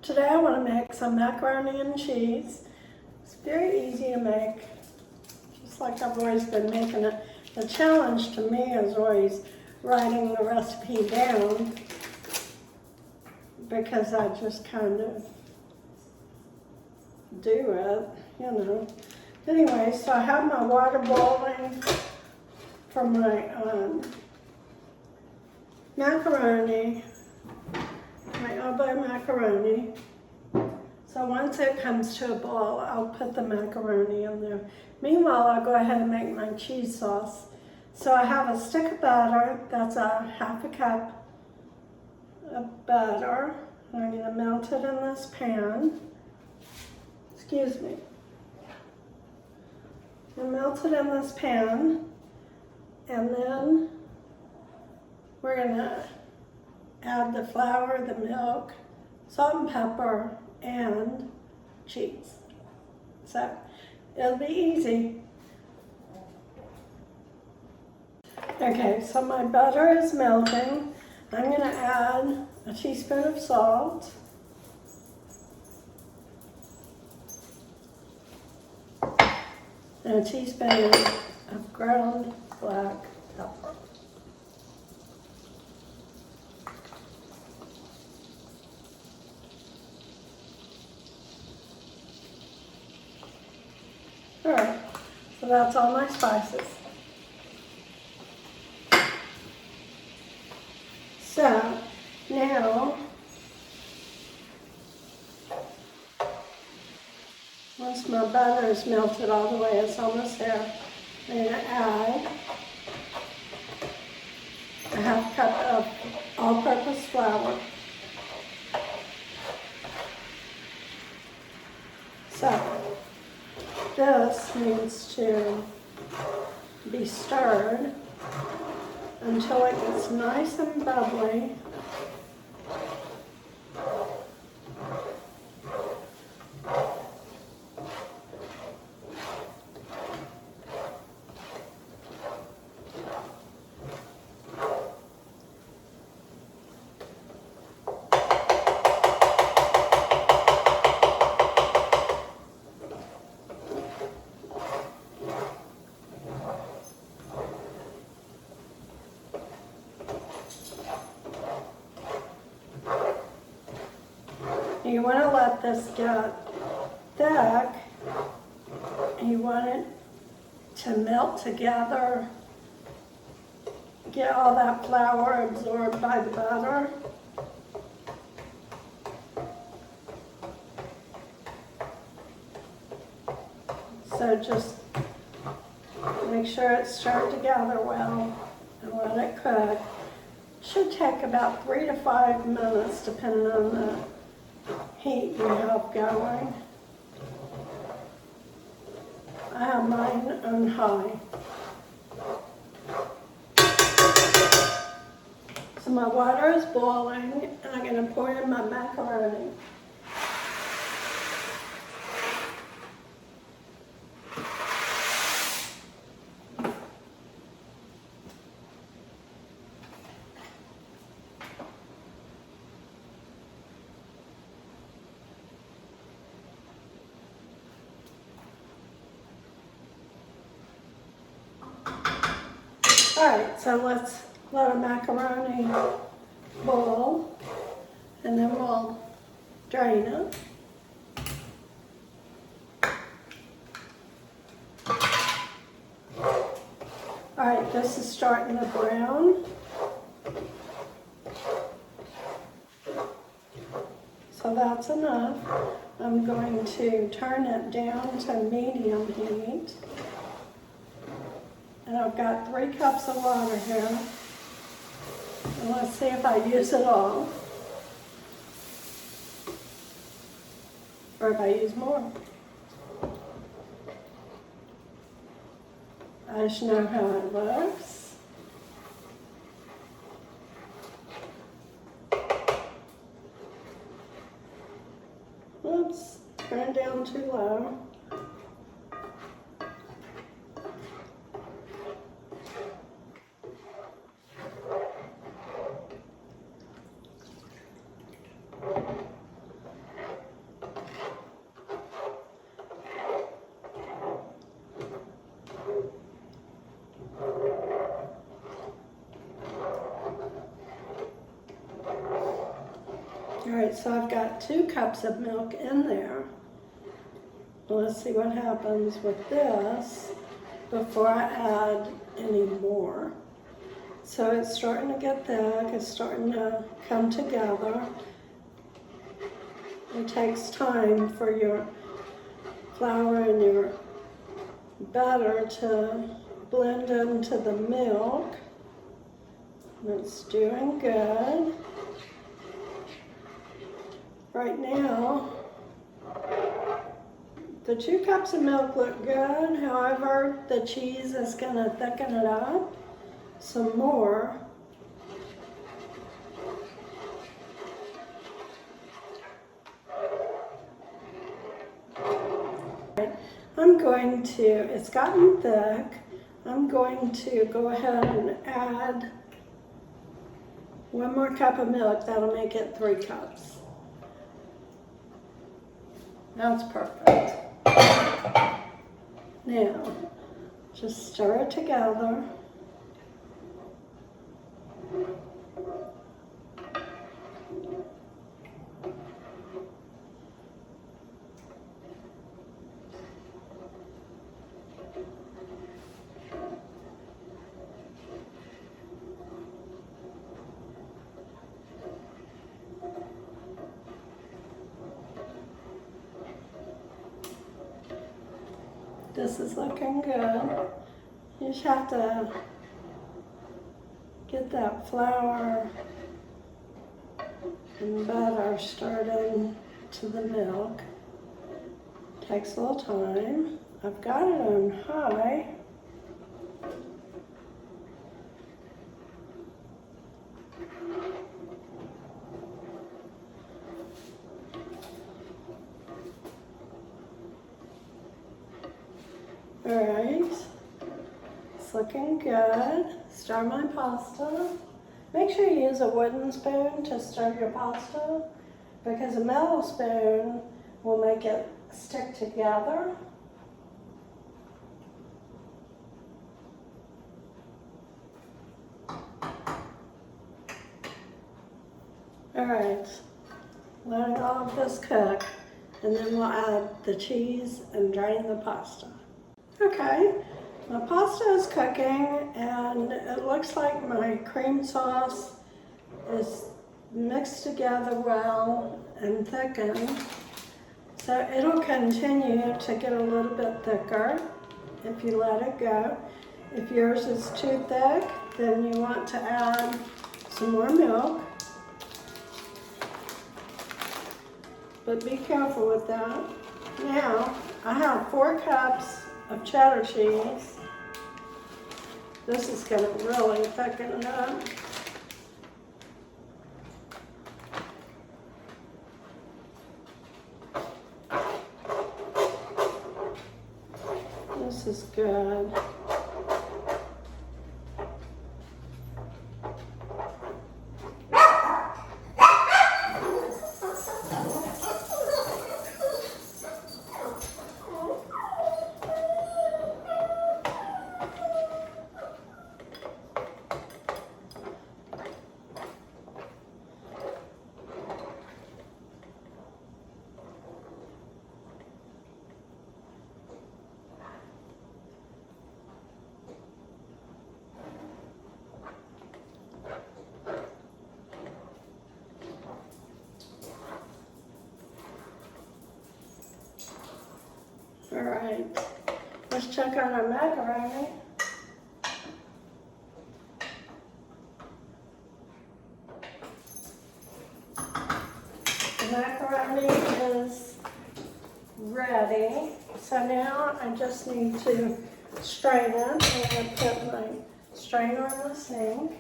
Today I want to make some macaroni and cheese. It's very easy to make, just like I've always been making it. The challenge to me is always writing the recipe down because I just kind of do it, you know. Anyway, so I have my water boiling for my macaroni, my elbow macaroni. So once it comes to a boil, I'll put the macaroni in there. Meanwhile, I'll go ahead and make my cheese sauce. So I have a stick of butter, that's a half a cup of butter. I'm going to melt it in this pan. Excuse me. And melt it in this pan, and then we're going to add the flour, the milk, salt and pepper, and cheese. So it'll be easy. Okay, so my butter is melting. I'm going to add a teaspoon of salt. And a teaspoon of ground black pepper. All right, so that's all my spices. So now, once my butter is melted all the way, it's almost there, I'm going to add a half cup of all-purpose flour. So this needs to be stirred until it gets nice and bubbly. You want to let this get thick. You want it to melt together, get all that flour absorbed by the butter. So just make sure it's stirred together well and let it cook. Should take about 3 to 5 minutes depending on the heat you have going. I have mine on high. So my water is boiling and I'm going to pour in my macaroni. Alright, so let's let our macaroni boil and then we'll drain it. Alright, this is starting to brown. So that's enough. I'm going to turn it down to medium heat. And I've got 3 cups of water here. And let's see if I use it all. Or if I use more. I just know how it looks. Oops, turned down too low. All right, so I've got 2 cups of milk in there. Let's see what happens with this before I add any more. So it's starting to get thick, it's starting to come together. It takes time for your flour and your butter to blend into the milk. It's doing good. Right now, the 2 cups of milk look good. However, the cheese is going to thicken it up some more. I'm going to, it's gotten thick, I'm going to go ahead and add 1 more cup of milk. That'll make it 3 cups. That's perfect. Now, just stir it together. This is looking good. You just have to get that flour and butter stirred into the milk. Takes a little time. I've got it on high. Alright, it's looking good. Stir my pasta. Make sure you use a wooden spoon to stir your pasta because a metal spoon will make it stick together. Alright, letting all of this cook, and then we'll add the cheese and drain the pasta. Okay, my pasta is cooking and it looks like my cream sauce is mixed together well and thickened. So it'll continue to get a little bit thicker if you let it go. If yours is too thick, then you want to add some more milk. But be careful with that. Now, I have 4 cups of cheddar cheese. This is going to really thicken it up. This is good. All right, let's check out our macaroni. The macaroni is ready. So now I just need to strain it. I'm going to put my strainer in the sink.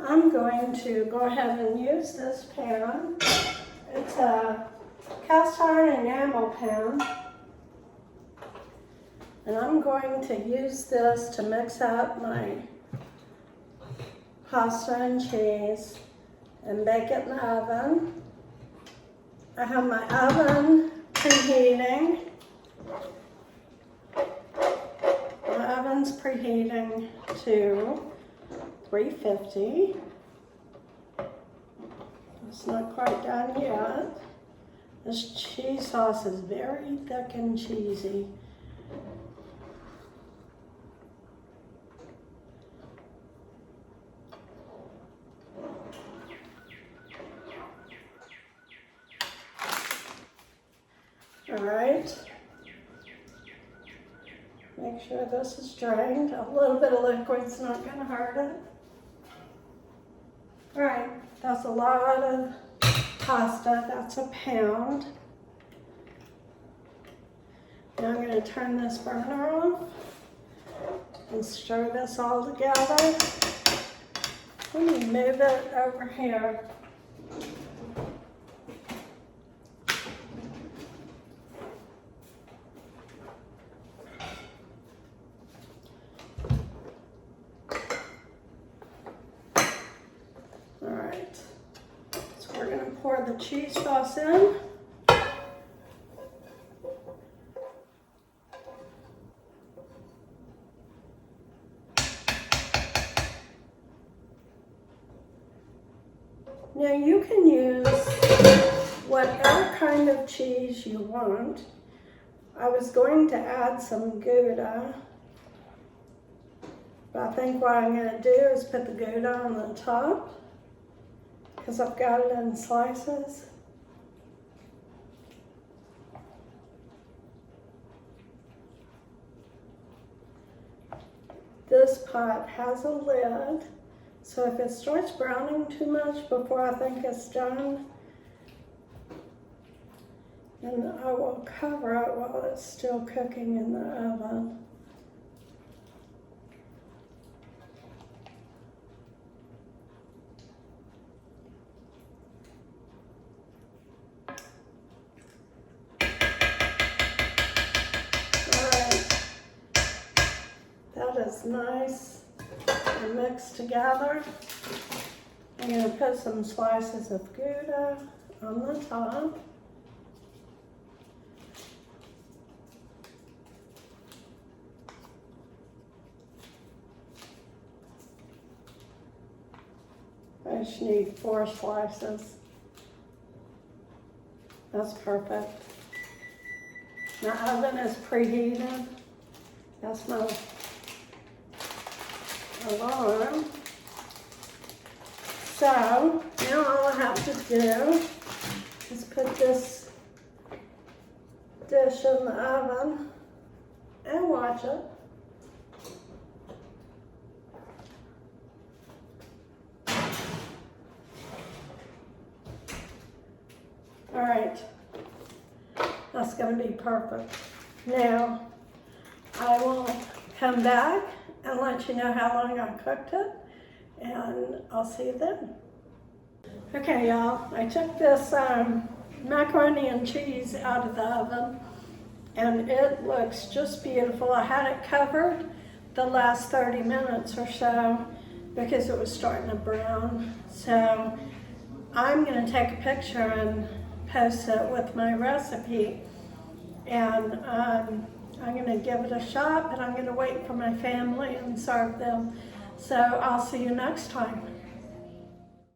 I'm going to go ahead and use this pan. It's a cast iron enamel pan. And I'm going to use this to mix up my pasta and cheese and bake it in the oven I have my oven preheating. My oven's preheating to 350. It's not quite done yet. This cheese sauce is very thick and cheesy. All right. Make sure this is drained. A little bit of liquid's not going to hurt it. All right, that's a lot of pasta. That's a pound. Now I'm going to turn this burner off and stir this all together. Let me move it over here. All right, so we're going to pour the cheese sauce in. Now you can use whatever kind of cheese you want. I was going to add some Gouda, but I think what I'm going to do is put the Gouda on the top because I've got it in slices. This pot has a lid. So if it starts browning too much before I think it's done, then I will cover it while it's still cooking in the oven. All right, that is nice. Mixed together. I'm going to put some slices of Gouda on the top. I just need 4 slices. That's perfect. My oven is preheated. That's my alarm. So now all I have to do is put this dish in the oven and watch it. All right, that's going to be perfect. Now I will come back and let you know how long I cooked it, and I'll see you then. Okay, y'all, I took this macaroni and cheese out of the oven, and it looks just beautiful. I had it covered the last 30 minutes or so because it was starting to brown. So I'm going to take a picture and post it with my recipe, and I'm going to give it a shot, but I'm going to wait for my family and serve them. So I'll see you next time.